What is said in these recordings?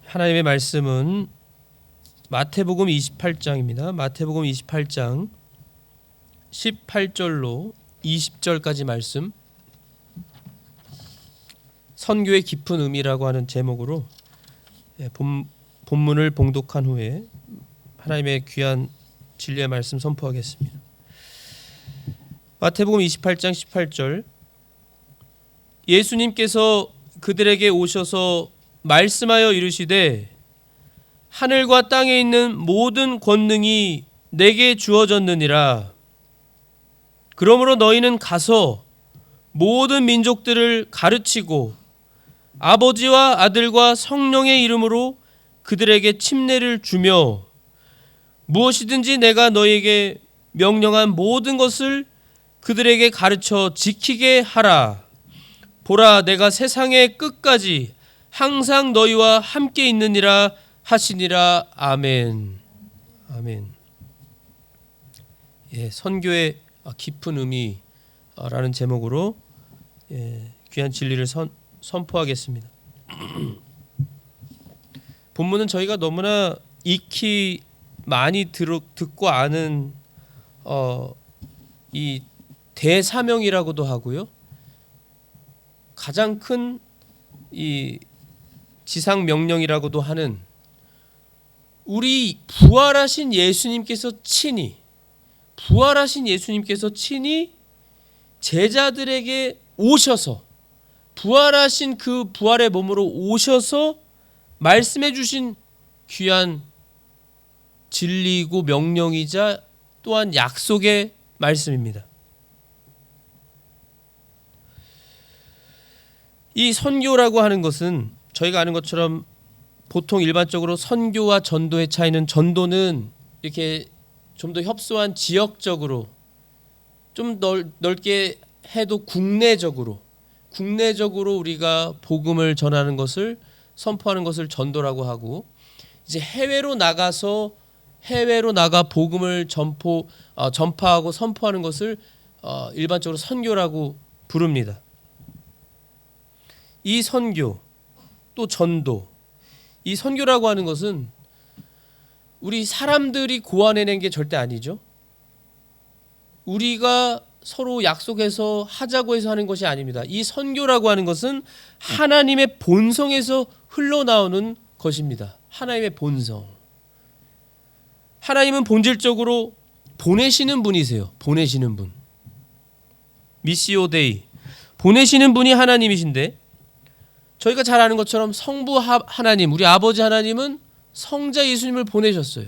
하나님의 말씀은 마태복음 28장입니다. 마태복음 28장 18절로 20절까지 말씀, 선교의 깊은 의미라고 하는 제목으로 본문을 봉독한 후에 하나님의 귀한 진리의 말씀 선포하겠습니다. 마태복음 28장 18절, 예수님께서 그들에게 오셔서 말씀하여 이르시되 하늘과 땅에 있는 모든 권능이 내게 주어졌느니라. 그러므로 너희는 가서 모든 민족들을 가르치고 아버지와 아들과 성령의 이름으로 그들에게 침례를 주며 무엇이든지 내가 너희에게 명령한 모든 것을 그들에게 가르쳐 지키게 하라. 보라, 내가 세상의 끝까지 항상 너희와 함께 있느니라 하시니라. 아멘. 아멘. 선교의 깊은 의미라는 제목으로 귀한 진리를 선포하겠습니다. 본문은 저희가 너무나 익히 많이 듣고 아는 이 대사명이라고도 하고요, 가장 큰 이 지상 명령이라고도 하는, 우리 부활하신 예수님께서 친히 제자들에게 오셔서, 부활하신 그 부활의 몸으로 오셔서 말씀해 주신 귀한 진리이고 명령이자 또한 약속의 말씀입니다. 이 선교라고 하는 것은 저희가 아는 것처럼 보통 일반적으로 선교와 전도의 차이는, 전도는 이렇게 좀 더 협소한 지역적으로 좀 넓게 해도 국내적으로 우리가 복음을 전하는 것을, 선포하는 것을 전도라고 하고, 이제 해외로 나가 복음을 전파하고 선포하는 것을 일반적으로 선교라고 부릅니다. 이 선교 또 전도, 이 선교라고 하는 것은 우리 사람들이 고안해낸 게 절대 아니죠. 우리가 서로 약속해서 하자고 해서 하는 것이 아닙니다. 이 선교라고 하는 것은 하나님의 본성에서 흘러나오는 것입니다. 하나님의 본성. 하나님은 본질적으로 보내시는 분이세요. 보내시는 분. 미시오 데이. 보내시는 분이 하나님이신데, 저희가 잘 아는 것처럼 성부 하나님, 우리 아버지 하나님은 성자 예수님을 보내셨어요.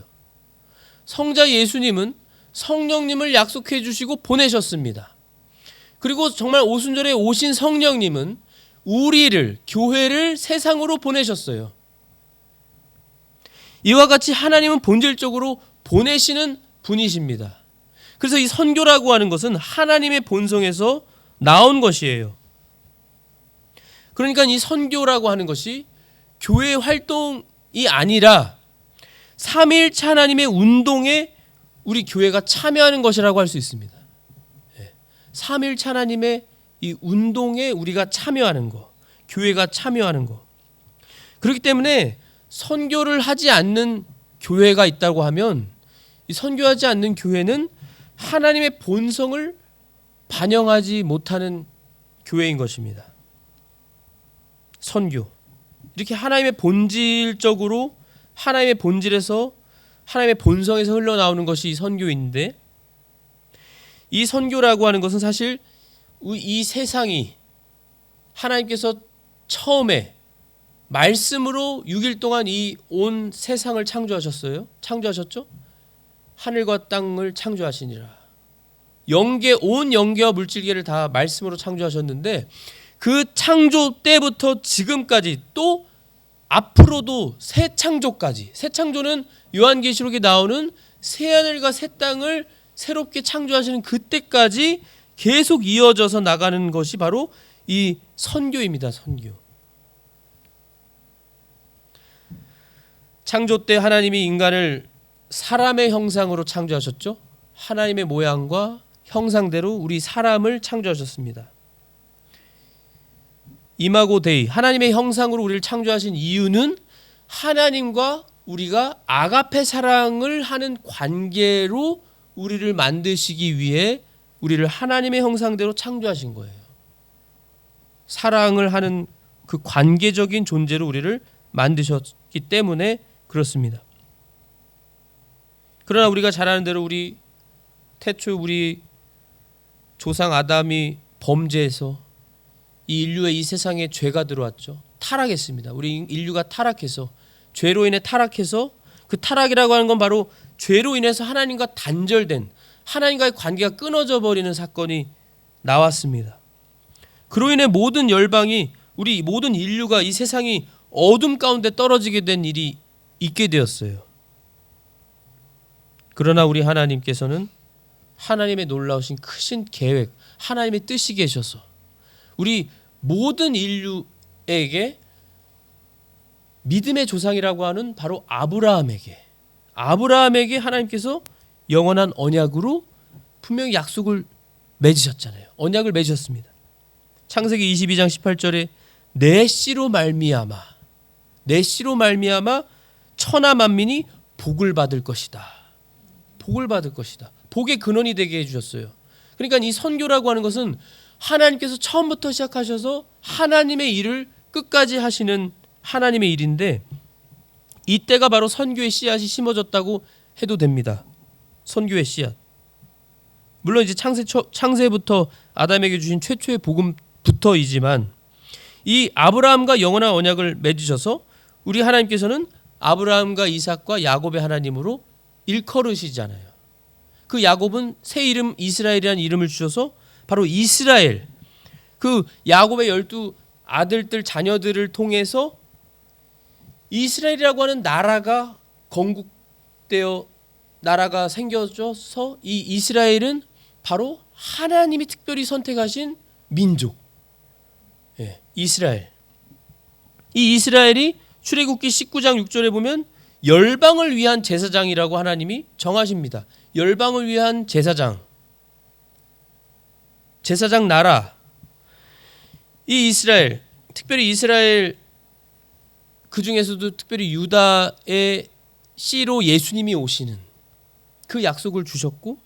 성자 예수님은 성령님을 약속해 주시고 보내셨습니다. 그리고 정말 오순절에 오신 성령님은 우리를, 교회를 세상으로 보내셨어요. 이와 같이 하나님은 본질적으로 보내시는 분이십니다. 그래서 이 선교라고 하는 것은 하나님의 본성에서 나온 것이에요. 그러니까 이 선교라고 하는 것이 교회 활동이 아니라 삼위일체 하나님의 운동에 우리 교회가 참여하는 것이라고 할 수 있습니다. 삼위일체 하나님의 이 운동에 우리가 참여하는 것, 교회가 참여하는 것. 그렇기 때문에 선교를 하지 않는 교회가 있다고 하면, 이 선교하지 않는 교회는 하나님의 본성을 반영하지 못하는 교회인 것입니다. 선교, 이렇게 하나님의 본질적으로, 하나님의 본질에서, 하나님의 본성에서 흘러나오는 것이 선교인데, 이 선교라고 하는 것은 사실 이 세상이, 하나님께서 처음에 말씀으로 6일 동안 이 온 세상을 창조하셨죠? 하늘과 땅을 창조하시니라. 온 영계와 물질계를 다 말씀으로 창조하셨는데, 그 창조 때부터 지금까지, 또 앞으로도 새 창조까지, 새 창조는 요한계시록에 나오는 새 하늘과 새 땅을 새롭게 창조하시는 그때까지 계속 이어져서 나가는 것이 바로 이 선교입니다. 선교. 창조 때 하나님이 인간을 사람의 형상으로 창조하셨죠. 하나님의 모양과 형상대로 우리 사람을 창조하셨습니다. 이마고 데이, 하나님의 형상으로 우리를 창조하신 이유는 하나님과 우리가 아가페 사랑을 하는 관계로 우리를 만드시기 위해 우리를 하나님의 형상대로 창조하신 거예요. 사랑을 하는 그 관계적인 존재로 우리를 만드셨기 때문에 그렇습니다. 그러나 우리가 잘 아는 대로 우리 태초 우리 조상 아담이 범죄해서 이 인류의 이 세상에 죄가 들어왔죠. 타락했습니다. 우리 인류가 타락해서 죄로 인해 타락해서 그 타락이라고 하는 건 바로 죄로 인해서 하나님과 단절된 하나님과의 관계가 끊어져 버리는 사건이 나왔습니다. 그로 인해 모든 열방이 우리 모든 인류가 이 세상이 어둠 가운데 떨어지게 된 일이 있게 되었어요. 그러나 우리 하나님께서는 하나님의 놀라우신 크신 계획, 하나님의 뜻이 계셔서 우리 모든 인류에게 믿음의 조상이라고 하는 바로 아브라함에게 하나님께서 영원한 언약으로 분명히 약속을 맺으셨잖아요. 언약을 맺으셨습니다. 창세기 22장 18절에 내 씨로 말미암아 천하 만민이 복을 받을 것이다. 복을 받을 것이다. 복의 근원이 되게 해주셨어요. 그러니까 이 선교라고 하는 것은 하나님께서 처음부터 시작하셔서 하나님의 일을 끝까지 하시는 하나님의 일인데 이때가 바로 선교의 씨앗이 심어졌다고 해도 됩니다. 선교의 씨앗. 물론 이제 창세부터 아담에게 주신 최초의 복음부터이지만 이 아브라함과 영원한 언약을 맺으셔서 우리 하나님께서는 아브라함과 이삭과 야곱의 하나님으로 일컬으시잖아요. 그 야곱은 새 이름 이스라엘이라는 이름을 주셔서 바로 이스라엘, 그 야곱의 12 아들들 자녀들을 통해서 이스라엘이라고 하는 나라가 건국되어 나라가 생겨져서 이 이스라엘은 바로 하나님이 특별히 선택하신 민족, 이스라엘. 이 이스라엘이 출애굽기 19장 6절에 보면 열방을 위한 제사장이라고 하나님이 정하십니다. 열방을 위한 제사장 나라. 이 이스라엘, 특별히 이스라엘 그 중에서도 특별히 유다의 씨로 예수님이 오시는 그 약속을 주셨고,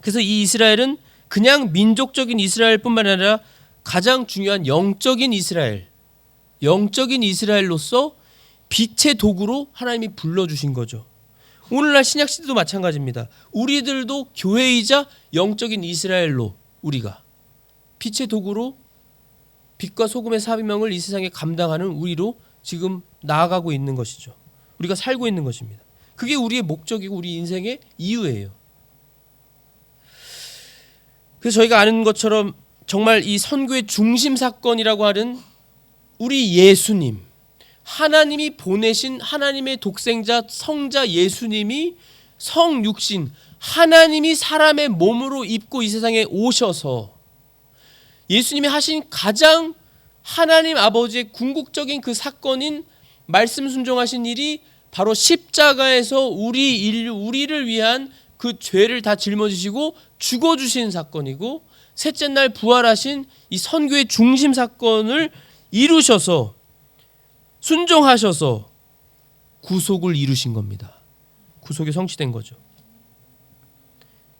그래서 이 이스라엘은 그냥 민족적인 이스라엘뿐만 아니라 가장 중요한 영적인 이스라엘로서 빛의 도구로 하나님이 불러주신 거죠. 오늘날 신약시대도 마찬가지입니다. 우리들도 교회이자 영적인 이스라엘로 우리가 빛의 도구로 빛과 소금의 사명을 이 세상에 감당하는 우리로 지금 나아가고 있는 것이죠. 우리가 살고 있는 것입니다. 그게 우리의 목적이고 우리 인생의 이유예요. 그래서 저희가 아는 것처럼 정말 이 선교의 중심 사건이라고 하는 우리 예수님, 하나님이 보내신 하나님의 독생자 성자 예수님이 성육신, 하나님이 사람의 몸으로 입고 이 세상에 오셔서 예수님이 하신 가장 하나님 아버지의 궁극적인 그 사건인 말씀 순종하신 일이 바로 십자가에서 우리를 위한 그 죄를 다 짊어지시고 죽어주신 사건이고, 셋째 날 부활하신 이 선교의 중심 사건을 이루셔서 순종하셔서 구속을 이루신 겁니다. 구속이 성취된 거죠.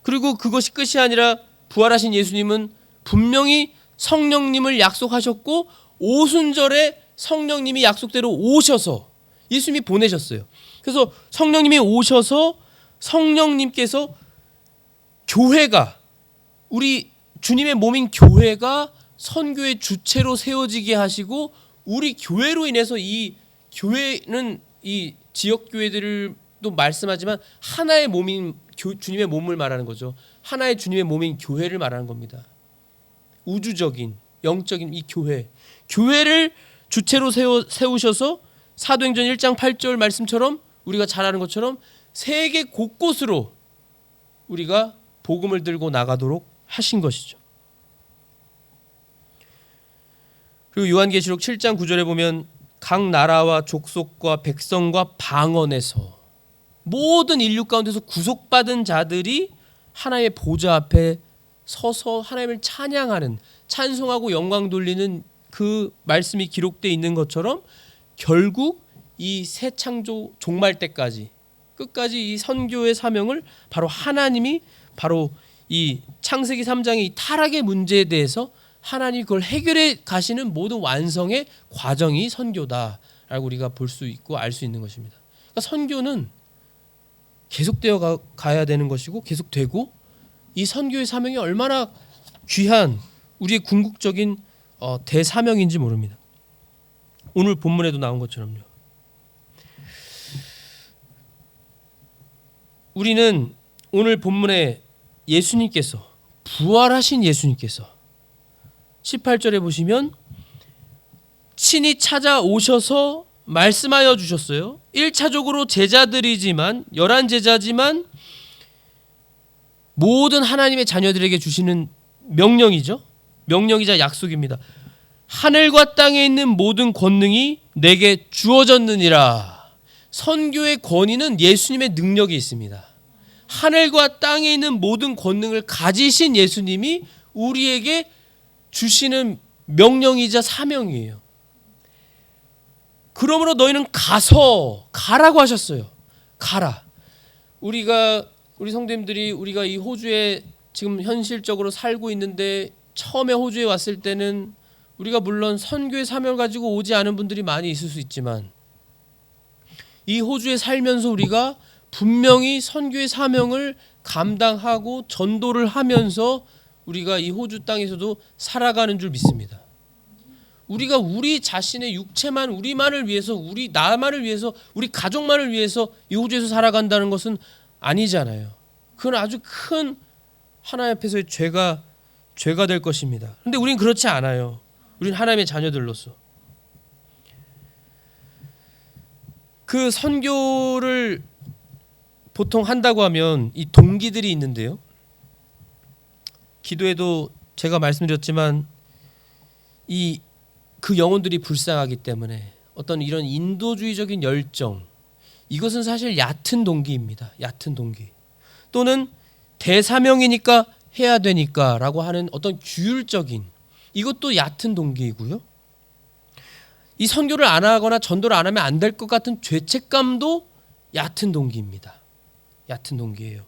그리고 그것이 끝이 아니라 부활하신 예수님은 분명히 성령님을 약속하셨고 오순절에 성령님이 약속대로 오셔서 예수님이 보내셨어요. 그래서 성령님이 오셔서 성령님께서 교회가, 우리 주님의 몸인 교회가 선교의 주체로 세워지게 하시고, 우리 교회로 인해서 이 교회는 이 지역 교회들도 말씀하지만 하나의 몸인 주님의 몸을 말하는 거죠. 하나의 주님의 몸인 교회를 말하는 겁니다. 우주적인 영적인 이 교회를 주체로 세우셔서 사도행전 1장 8절 말씀처럼 우리가 잘 아는 것처럼 세계 곳곳으로 우리가 복음을 들고 나가도록 하신 것이죠. 그리고 요한계시록 7장 9절에 보면 각 나라와 족속과 백성과 방언에서 모든 인류 가운데서 구속받은 자들이 하나님의 보좌 앞에 서서 하나님을 찬양하는, 찬송하고 영광 돌리는 그 말씀이 기록되어 있는 것처럼 결국 이 새 창조 종말 때까지 끝까지 이 선교의 사명을 바로 하나님이 바로 이 창세기 3장의 이 타락의 문제에 대해서 하나님이 그걸 해결해 가시는 모든 완성의 과정이 선교다라고 우리가 볼 수 있고 알 수 있는 것입니다. 그러니까 선교는 계속되어 가야 되는 것이고 계속되고 이 선교의 사명이 얼마나 귀한 우리의 궁극적인 대사명인지 모릅니다. 오늘 본문에도 나온 것처럼요. 우리는 오늘 본문에 예수님께서 부활하신 예수님께서 18절에 보시면 친히 찾아오셔서 말씀하여 주셨어요. 1차적으로 제자들이지만 11제자지만 모든 하나님의 자녀들에게 주시는 명령이죠. 명령이자 약속입니다. 하늘과 땅에 있는 모든 권능이 내게 주어졌느니라. 선교의 권위는 예수님의 능력이 있습니다. 하늘과 땅에 있는 모든 권능을 가지신 예수님이 우리에게 주시는 명령이자 사명이에요. 그러므로 너희는 가라고 하셨어요. 가라. 우리 성도님들이 우리가 이 호주에 지금 현실적으로 살고 있는데 처음에 호주에 왔을 때는 우리가 물론 선교의 사명을 가지고 오지 않은 분들이 많이 있을 수 있지만 이 호주에 살면서 우리가 분명히 선교의 사명을 감당하고 전도를 하면서 우리가 이 호주 땅에서도 살아가는 줄 믿습니다. 우리가 우리 자신의 육체만 우리만을 위해서 나만을 위해서 우리 가족만을 위해서 이 호주에서 살아간다는 것은 아니잖아요. 그건 아주 큰 하나님 앞에서의 죄가 될 것입니다. 그런데 우리는 그렇지 않아요. 우리는 하나님의 자녀들로서 그 선교를 보통 한다고 하면 이 동기들이 있는데요. 기도에도 제가 말씀드렸지만 그 영혼들이 불쌍하기 때문에 어떤 이런 인도주의적인 열정, 이것은 사실 얕은 동기입니다. 얕은 동기. 또는 대사명이니까 해야 되니까라고 하는 어떤 규율적인, 이것도 얕은 동기이고요. 이 선교를 안 하거나 전도를 안 하면 안 될 것 같은 죄책감도 ят은 동기입니다. 얕은 동기예요.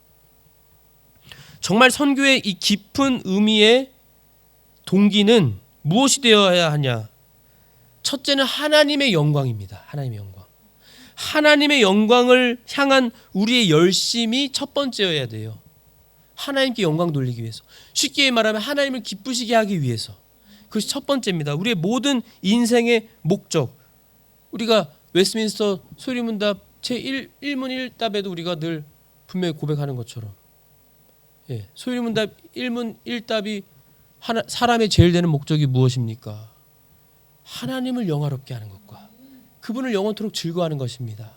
정말 선교의 이 깊은 의미의 동기는 무엇이 되어야 하냐? 첫째는 하나님의 영광입니다. 하나님의 영광. 하나님의 영광을 향한 우리의 열심이 첫 번째여야 돼요. 하나님께 영광 돌리기 위해서. 쉽게 말하면 하나님을 기쁘시게 하기 위해서. 그것이 첫 번째입니다. 우리의 모든 인생의 목적. 우리가 웨스트민스터 소리문답 제1문 1답에도 우리가 늘 분명히 고백하는 것처럼 소리문답 1문 1답이 사람의 제일 되는 목적이 무엇입니까? 하나님을 영화롭게 하는 것과 그분을 영원토록 즐거워하는 것입니다.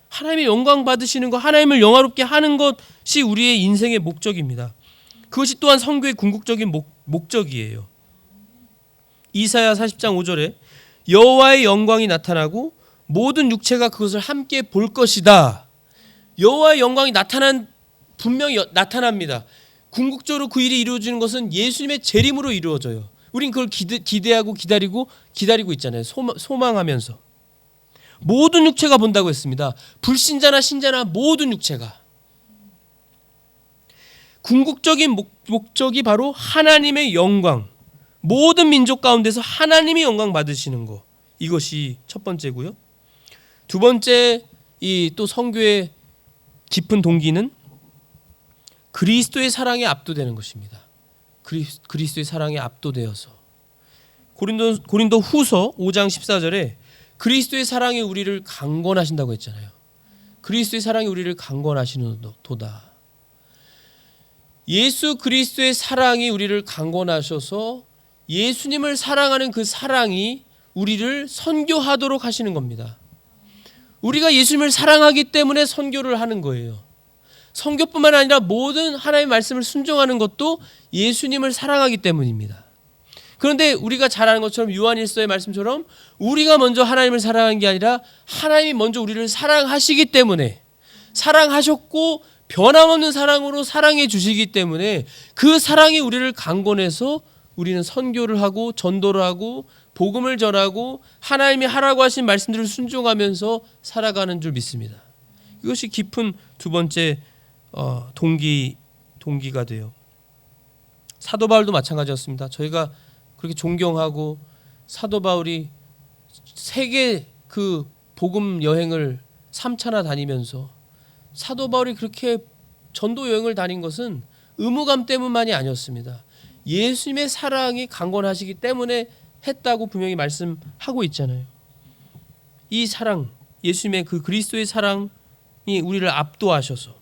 하나님의 영광 받으시는 것, 하나님을 영화롭게 하는 것이 우리의 인생의 목적입니다. 그것이 또한 선교의 궁극적인 목적이에요. 이사야 40장 5절에 여호와의 영광이 나타나고 모든 육체가 그것을 함께 볼 것이다. 여호와의 영광이 분명히 나타납니다. 궁극적으로 그 일이 이루어지는 것은 예수님의 재림으로 이루어져요. 우린 그걸 기대하고 기다리고 있잖아요. 소망하면서. 모든 육체가 본다고 했습니다. 불신자나 신자나 모든 육체가. 궁극적인 목적이 바로 하나님의 영광. 모든 민족 가운데서 하나님이 영광 받으시는 것. 이것이 첫 번째고요. 두 번째 또 선교의 깊은 동기는 그리스도의 사랑에 압도되는 것입니다. 그리스도의 사랑에 압도되어서 고린도 후서 5장 14절에 그리스도의 사랑이 우리를 강권하신다고 했잖아요. 그리스도의 사랑이 우리를 강권하시는 도다. 예수 그리스도의 사랑이 우리를 강권하셔서 예수님을 사랑하는 그 사랑이 우리를 선교하도록 하시는 겁니다. 우리가 예수님을 사랑하기 때문에 선교를 하는 거예요. 선교뿐만 아니라 모든 하나님의 말씀을 순종하는 것도 예수님을 사랑하기 때문입니다. 그런데 우리가 잘 아는 것처럼 요한일서의 말씀처럼 우리가 먼저 하나님을 사랑하는 게 아니라 하나님이 먼저 우리를 사랑하시기 때문에, 사랑하셨고 변함없는 사랑으로 사랑해 주시기 때문에 그 사랑이 우리를 강권해서 우리는 선교를 하고 전도를 하고 복음을 전하고 하나님이 하라고 하신 말씀들을 순종하면서 살아가는 줄 믿습니다. 이것이 깊은 두 번째 동기가 돼요. 사도 바울도 마찬가지였습니다. 저희가 그렇게 존경하고 사도 바울이 세계 그 복음 여행을 3차나 다니면서 사도 바울이 그렇게 전도 여행을 다닌 것은 의무감 때문만이 아니었습니다. 예수님의 사랑이 강건하시기 때문에 했다고 분명히 말씀하고 있잖아요. 이 사랑, 예수님의 그 그리스도의 사랑이 우리를 압도하셔서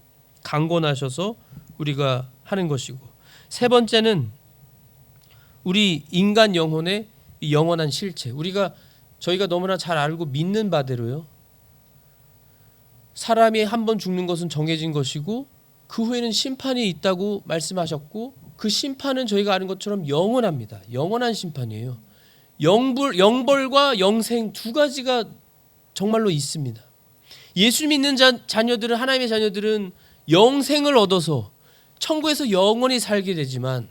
강건하셔서 우리가 하는 것이고, 세 번째는 우리 인간 영혼의 영원한 실체. 저희가 너무나 잘 알고 믿는 바대로요, 사람이 한 번 죽는 것은 정해진 것이고 그 후에는 심판이 있다고 말씀하셨고, 그 심판은 저희가 아는 것처럼 영원합니다. 영원한 심판이에요. 영벌과 영생 두 가지가 정말로 있습니다. 예수 믿는 자녀들은, 하나님의 자녀들은 영생을 얻어서 천국에서 영원히 살게 되지만,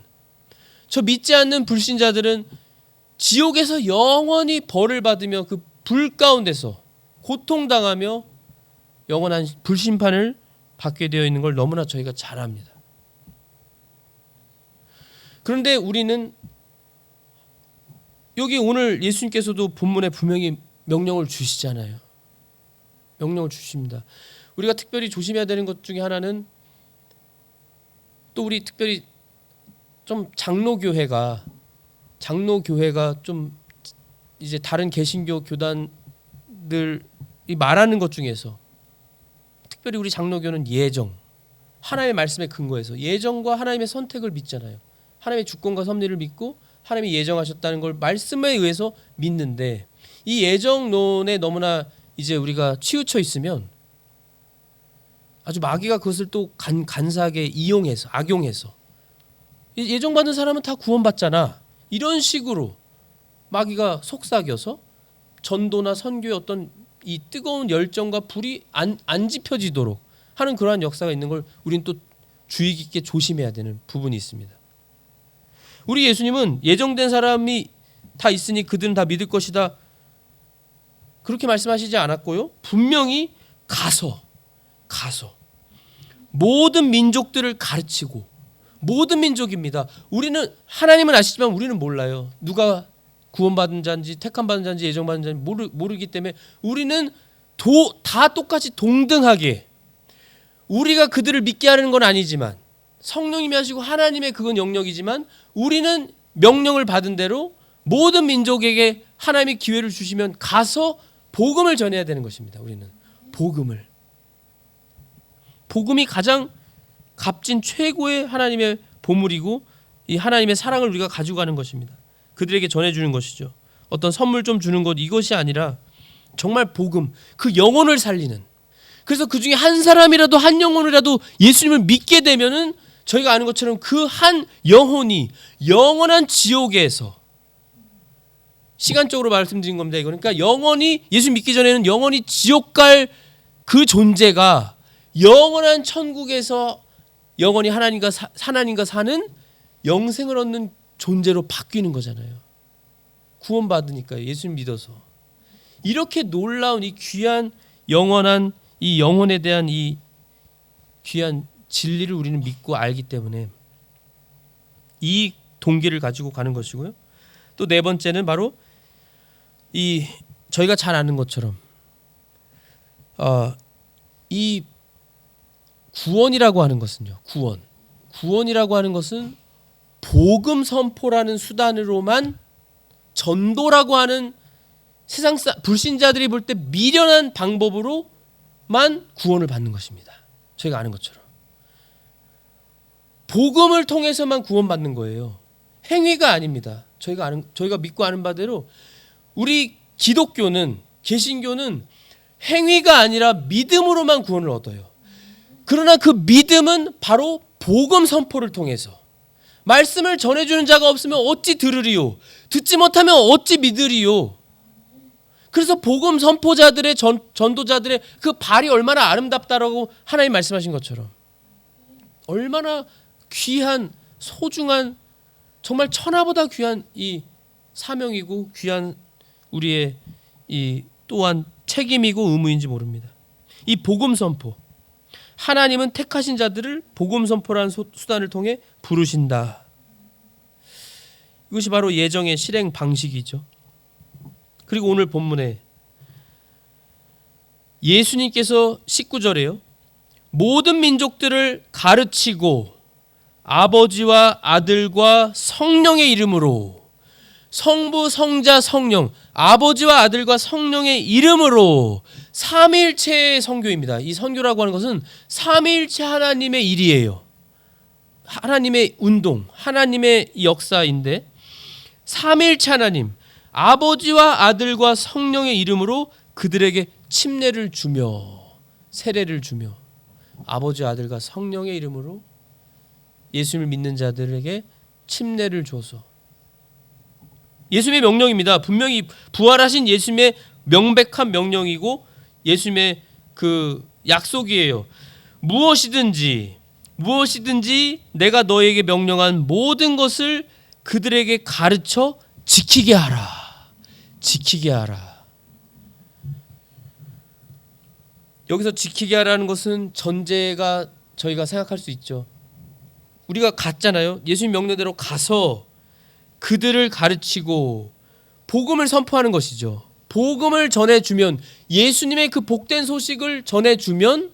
저 믿지 않는 불신자들은 지옥에서 영원히 벌을 받으며 그 불 가운데서 고통당하며 영원한 불심판을 받게 되어 있는 걸 너무나 저희가 잘 압니다. 그런데 우리는 여기 오늘 예수님께서도 본문에 분명히 명령을 주시잖아요. 명령을 주십니다. 우리가 특별히 조심해야 되는 것 중에 하나는, 또 우리 특별히 좀 장로교회가 좀 이제 다른 개신교 교단들이 말하는 것 중에서, 특별히 우리 장로교는 예정, 하나님의 말씀에 근거해서 예정과 하나님의 선택을 믿잖아요. 하나님의 주권과 섭리를 믿고 하나님이 예정하셨다는 걸 말씀에 의해서 믿는데, 이 예정론에 너무나 이제 우리가 치우쳐 있으면 아주 마귀가 그것을 또 간사하게 이용해서, 악용해서, 예정받은 사람은 다 구원받잖아, 이런 식으로 마귀가 속삭여서 전도나 선교의 어떤 이 뜨거운 열정과 불이 안 지펴지도록 하는 그러한 역사가 있는 걸 우리는 또 주의 깊게 조심해야 되는 부분이 있습니다. 우리 예수님은 예정된 사람이 다 있으니 그들은 다 믿을 것이다, 그렇게 말씀하시지 않았고요. 분명히 가서 모든 민족들을 가르치고, 모든 민족입니다. 우리는, 하나님은 아시지만 우리는 몰라요. 누가 구원받은 자인지 택함받은 자인지 예정받은 자인지 모르기 때문에 우리는 다 똑같이 동등하게, 우리가 그들을 믿게 하는 건 아니지만 성령님이 하시고 하나님의 그건 영역이지만, 우리는 명령을 받은 대로 모든 민족에게 하나님이 기회를 주시면 가서 복음을 전해야 되는 것입니다. 우리는 복음이 가장 값진 최고의 하나님의 보물이고, 이 하나님의 사랑을 우리가 가지고 가는 것입니다. 그들에게 전해주는 것이죠. 어떤 선물 좀 주는 것, 이것이 아니라 정말 복음, 그 영혼을 살리는. 그래서 그 중에 한 사람이라도, 한 영혼이라도 예수님을 믿게 되면은 저희가 아는 것처럼 그 한 영혼이 영원한 지옥에서, 시간적으로 말씀드린 겁니다. 이거 그러니까 영원히, 예수 믿기 전에는 영원히 지옥 갈 그 존재가 영원한 천국에서 영원히 하나님과 사는 영생을 얻는 존재로 바뀌는 거잖아요. 구원받으니까요. 예수님 믿어서. 이렇게 놀라운 이 귀한 영원한 이 영혼에 대한 이 귀한 진리를 우리는 믿고 알기 때문에 이 동기를 가지고 가는 것이고요. 또 네 번째는 바로 이 저희가 잘 아는 것처럼 이 구원이라고 하는 것은요. 구원이라고 하는 것은 복음 선포라는 수단으로만, 전도라고 하는 세상 불신자들이 볼 때 미련한 방법으로만 구원을 받는 것입니다. 저희가 아는 것처럼 복음을 통해서만 구원받는 거예요. 행위가 아닙니다. 저희가 믿고 아는 바대로 우리 기독교는, 개신교는 행위가 아니라 믿음으로만 구원을 얻어요. 그러나 그 믿음은 바로 복음 선포를 통해서, 말씀을 전해주는 자가 없으면 어찌 들으리요, 듣지 못하면 어찌 믿으리요. 그래서 복음 선포자들의 전도자들의 그 발이 얼마나 아름답다라고 하나님 말씀하신 것처럼, 얼마나 귀한, 소중한, 정말 천하보다 귀한 이 사명이고 귀한 우리의 이 또한 책임이고 의무인지 모릅니다. 이 복음 선포, 하나님은 택하신 자들을 복음 선포라는 수단을 통해 부르신다. 이것이 바로 예정의 실행 방식이죠. 그리고 오늘 본문에 예수님께서 19절에요. 모든 민족들을 가르치고 아버지와 아들과 성령의 이름으로, 성부, 성자, 성령, 아버지와 아들과 성령의 이름으로 삼위일체의 선교입니다. 이 선교라고 하는 것은 삼위일체 하나님의 일이에요. 하나님의 운동, 하나님의 역사인데 삼위일체 하나님, 아버지와 아들과 성령의 이름으로 그들에게 침례를 주며 세례를 주며 아버지, 아들과 성령의 이름으로 예수님을 믿는 자들에게 침례를 줘서 예수님의 명령입니다. 분명히 부활하신 예수님의 명백한 명령이고 예수님의 그 약속이에요. 무엇이든지 내가 너에게 명령한 모든 것을 그들에게 가르쳐 지키게 하라. 지키게 하라. 여기서 지키게 하라는 것은 전제가 저희가 생각할 수 있죠. 우리가 갔잖아요. 예수님 명령대로 가서 그들을 가르치고 복음을 선포하는 것이죠. 복음을 전해주면, 예수님의 그 복된 소식을 전해주면,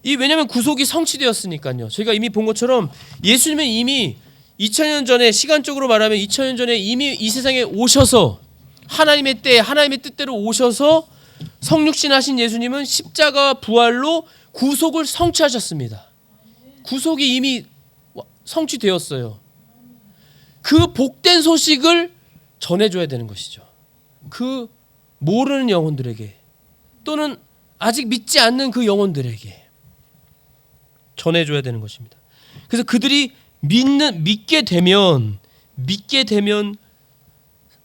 왜냐하면 구속이 성취되었으니까요. 저희가 이미 본 것처럼 예수님은 이미 2000년 전에, 시간적으로 말하면 2000년 전에 이미 이 세상에 오셔서 하나님의 때, 하나님의 뜻대로 오셔서 성육신 하신 예수님은 십자가 부활로 구속을 성취하셨습니다. 구속이 이미 성취되었어요. 그 복된 소식을 전해줘야 되는 것이죠. 그 모르는 영혼들에게, 또는 아직 믿지 않는 그 영혼들에게 전해줘야 되는 것입니다. 그래서 그들이 믿게 되면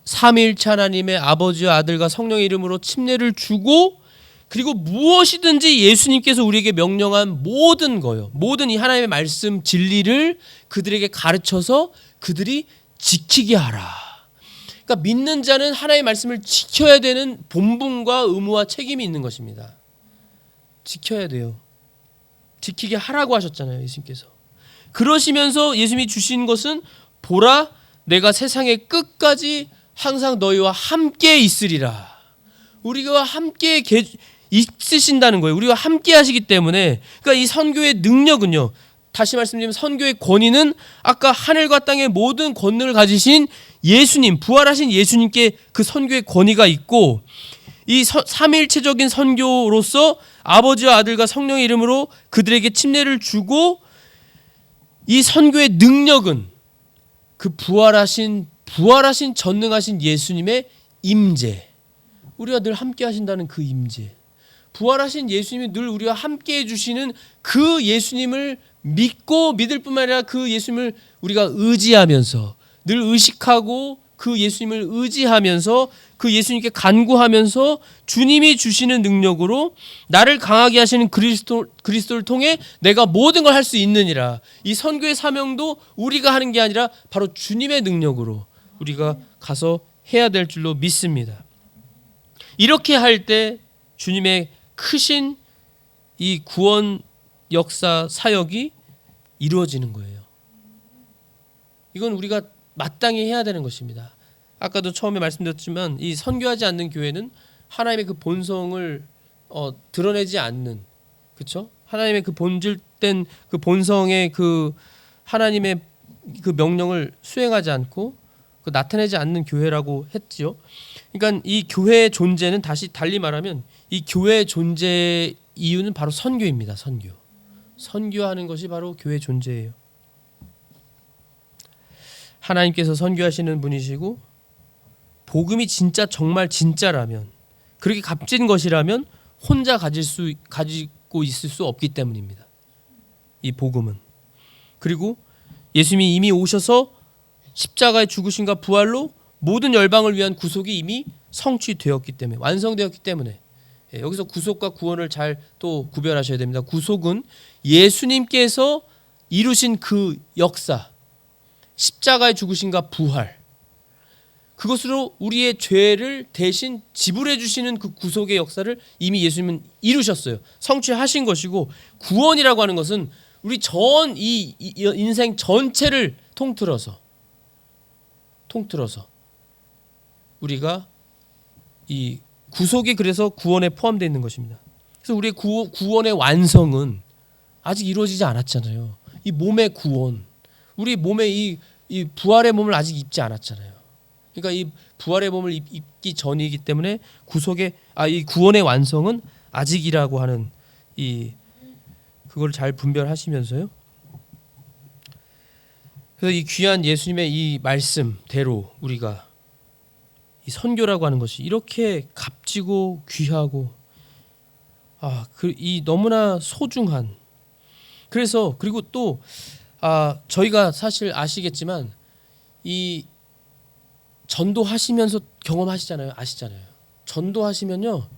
삼위일체 하나님의 아버지와 아들과 성령의 이름으로 침례를 주고, 그리고 무엇이든지 예수님께서 우리에게 명령한 모든 거요, 모든 이 하나님의 말씀 진리를 그들에게 가르쳐서 그들이 지키게 하라. 그러니까 믿는 자는 하나님의 말씀을 지켜야 되는 본분과 의무와 책임이 있는 것입니다. 지켜야 돼요. 지키게 하라고 하셨잖아요, 예수님께서. 그러시면서 예수님이 주신 것은 보라, 내가 세상의 끝까지 항상 너희와 함께 있으리라. 우리가 함께 있으신다는 거예요. 우리와 함께 하시기 때문에, 그러니까 이 선교의 능력은요, 다시 말씀드리면 선교의 권위는 아까 하늘과 땅의 모든 권능을 가지신 예수님, 부활하신 예수님께 그 선교의 권위가 있고, 이 삼위일체적인 선교로서 아버지와 아들과 성령의 이름으로 그들에게 침례를 주고, 이 선교의 능력은 그 부활하신 전능하신 예수님의 임재, 우리가 늘 함께 하신다는 그 임재, 부활하신 예수님이 늘 우리와 함께 해주시는 그 예수님을 믿고 믿을 뿐만 아니라 그 예수님을 우리가 의지하면서, 늘 의식하고 그 예수님을 의지하면서 그 예수님께 간구하면서 주님이 주시는 능력으로 나를 강하게 하시는 그리스도를 통해 내가 모든 걸 할 수 있느니라. 이 선교의 사명도 우리가 하는 게 아니라 바로 주님의 능력으로 우리가 가서 해야 될 줄로 믿습니다. 이렇게 할 때 주님의 크신 이 구원 역사 사역이 이루어지는 거예요. 이건 우리가 마땅히 해야 되는 것입니다. 아까도 처음에 말씀드렸지만 이 선교하지 않는 교회는 하나님의 그 본성을 드러내지 않는, 그렇죠? 하나님의 그 본질된 그 본성의 그 하나님의 그 명령을 수행하지 않고 그 나타내지 않는 교회라고 했지요. 그러니까 이 교회의 존재는, 다시 달리 말하면 이 교회의 존재 이유는 바로 선교입니다. 선교하는 것이 바로 교회의 존재예요. 하나님께서 선교하시는 분이시고, 복음이 진짜 정말 진짜라면, 그렇게 값진 것이라면 혼자 가지고 있을 수 없기 때문입니다. 이 복음은. 그리고 예수님이 이미 오셔서 십자가의 죽으심과 부활로 모든 열방을 위한 구속이 이미 성취되었기 때문에, 완성되었기 때문에, 여기서 구속과 구원을 잘 또 구별하셔야 됩니다. 구속은 예수님께서 이루신 그 역사, 십자가의 죽으심과 부활, 그것으로 우리의 죄를 대신 지불해 주시는 그 구속의 역사를 이미 예수님은 이루셨어요. 성취하신 것이고, 구원이라고 하는 것은 우리 전 이 인생 전체를 통틀어서 우리가 이 구속이 그래서 구원에 포함되어 있는 것입니다. 그래서 우리의 구원의 완성은 아직 이루어지지 않았잖아요. 이 몸의 구원, 우리 몸의 이 부활의 몸을 아직 입지 않았잖아요. 그러니까 이 부활의 몸을 입기 전이기 때문에 이 구원의 완성은 아직이라고 하는 그걸 잘 분별하시면서요. 그래서 이 귀한 예수님의 이 말씀대로 우리가 이 선교라고 하는 것이 이렇게 값지고 귀하고 이 너무나 소중한, 그리고 또 저희가 사실 아시겠지만 이 전도하시면서 경험하시잖아요. 아시잖아요. 전도하시면요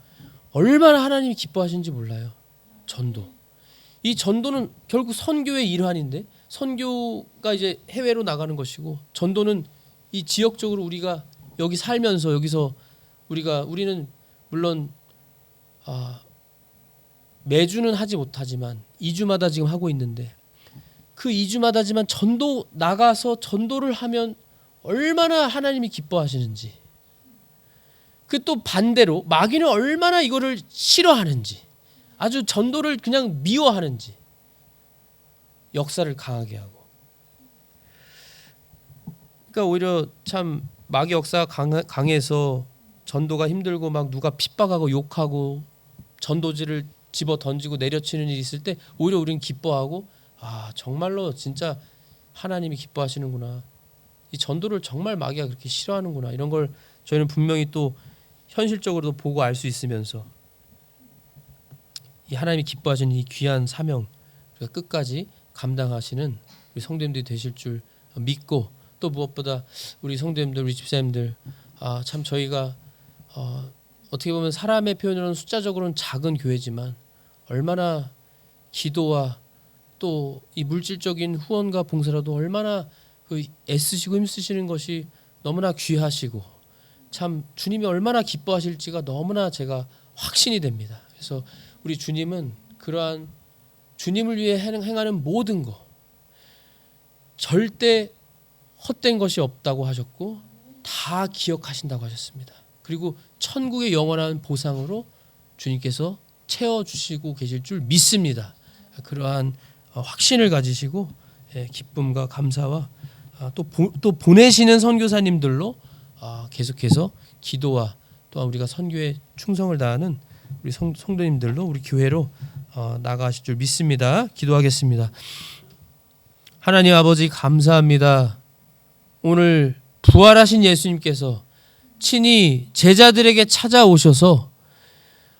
얼마나 하나님이 기뻐하시는지 몰라요. 이 전도는 결국 선교의 일환인데, 선교가 이제 해외로 나가는 것이고, 전도는 이 지역적으로 우리가 여기 살면서 여기서 우리는 물론 매주는 하지 못하지만 2주마다 지금 하고 있는데, 그 2주마다지만 나가서 전도를 하면 얼마나 하나님이 기뻐하시는지, 그 또 반대로 마귀는 얼마나 이거를 싫어하는지, 아주 전도를 그냥 미워하는지 역사를 강하게 하고. 그러니까 오히려 참 마귀 역사가 강해서 전도가 힘들고 막 누가 핍박하고 욕하고 전도지를 집어 던지고 내려치는 일이 있을 때 오히려 우리는 기뻐하고, 정말로 진짜 하나님이 기뻐하시는구나, 이 전도를 정말 마귀가 그렇게 싫어하는구나, 이런 걸 저희는 분명히 또 현실적으로도 보고 알 수 있으면서 이 하나님이 기뻐하시는 이 귀한 사명 우리가 끝까지 감당하시는 우리 성도님들이 되실 줄 믿고, 또 무엇보다 우리 성도님들, 우리 집사님들, 참 저희가 어떻게 보면 사람의 표현으로는 숫자적으로는 작은 교회지만 얼마나 기도와 또 이 물질적인 후원과 봉사라도 얼마나 애쓰시고 힘쓰시는 것이 너무나 귀하시고, 참 주님이 얼마나 기뻐하실지가 너무나 제가 확신이 됩니다. 그래서 우리 주님은 그러한 주님을 위해 행하는 모든 거 절대 헛된 것이 없다고 하셨고 다 기억하신다고 하셨습니다. 그리고 천국의 영원한 보상으로 주님께서 채워주시고 계실 줄 믿습니다. 그러한 확신을 가지시고 기쁨과 감사와 또 보내시는 선교사님들로 계속해서 기도와 또한 우리가 선교에 충성을 다하는 우리 성도님들로 우리 교회로 나아가실 줄 믿습니다. 기도하겠습니다. 하나님 아버지 감사합니다. 오늘 부활하신 예수님께서 친히 제자들에게 찾아오셔서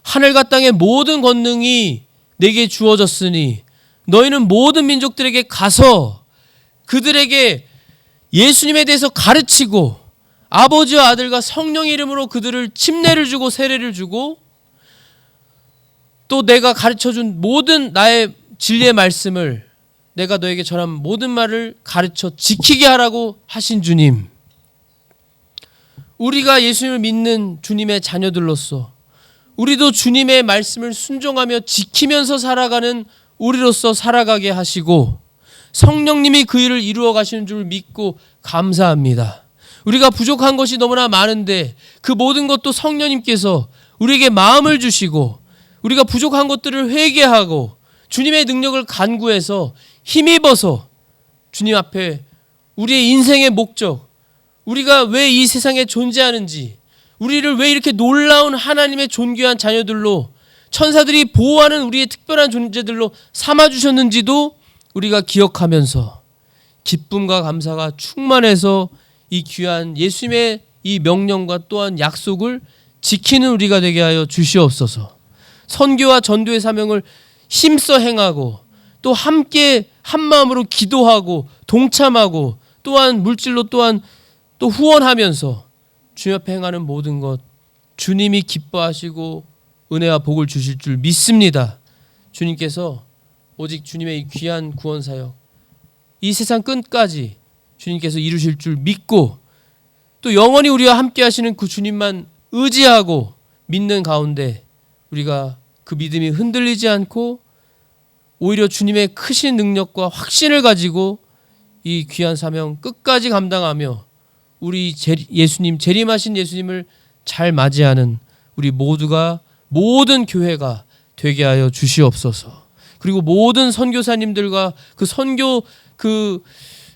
하늘과 땅의 모든 권능이 내게 주어졌으니 너희는 모든 민족들에게 가서 그들에게 예수님에 대해서 가르치고 아버지와 아들과 성령의 이름으로 그들을 침례를 주고 세례를 주고 또 내가 가르쳐준 모든 나의 진리의 말씀을 내가 너에게 전한 모든 말을 가르쳐 지키게 하라고 하신 주님, 우리가 예수님을 믿는 주님의 자녀들로서 우리도 주님의 말씀을 순종하며 지키면서 살아가는 우리로서 살아가게 하시고 성령님이 그 일을 이루어 가시는 줄 믿고 감사합니다. 우리가 부족한 것이 너무나 많은데 그 모든 것도 성령님께서 우리에게 마음을 주시고 우리가 부족한 것들을 회개하고 주님의 능력을 간구해서 힘입어서 주님 앞에 우리의 인생의 목적, 우리가 왜 이 세상에 존재하는지, 우리를 왜 이렇게 놀라운 하나님의 존귀한 자녀들로 천사들이 보호하는 우리의 특별한 존재들로 삼아주셨는지도 우리가 기억하면서 기쁨과 감사가 충만해서 이 귀한 예수님의 이 명령과 또한 약속을 지키는 우리가 되게 하여 주시옵소서. 선교와 전도의 사명을 힘써 행하고 또 함께 한마음으로 기도하고 동참하고 또한 물질로 또한 또 후원하면서 주님 앞에 행하는 모든 것 주님이 기뻐하시고 은혜와 복을 주실 줄 믿습니다. 주님께서 오직 주님의 이 귀한 구원사역 이 세상 끝까지 주님께서 이루실 줄 믿고 또 영원히 우리와 함께 하시는 그 주님만 의지하고 믿는 가운데 우리가 그 믿음이 흔들리지 않고 오히려 주님의 크신 능력과 확신을 가지고 이 귀한 사명 끝까지 감당하며 우리 예수님, 재림하신 예수님을 잘 맞이하는 우리 모두가, 모든 교회가 되게 하여 주시옵소서. 그리고 모든 선교사님들과 그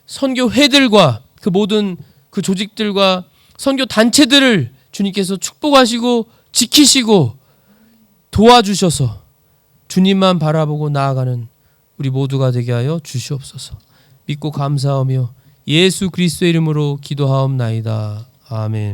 선교회들과 그 모든 그 조직들과 선교 단체들을 주님께서 축복하시고 지키시고 도와주셔서 주님만 바라보고 나아가는 우리 모두가 되게 하여 주시옵소서. 믿고 감사하며 예수 그리스도의 이름으로 기도하옵나이다. 아멘.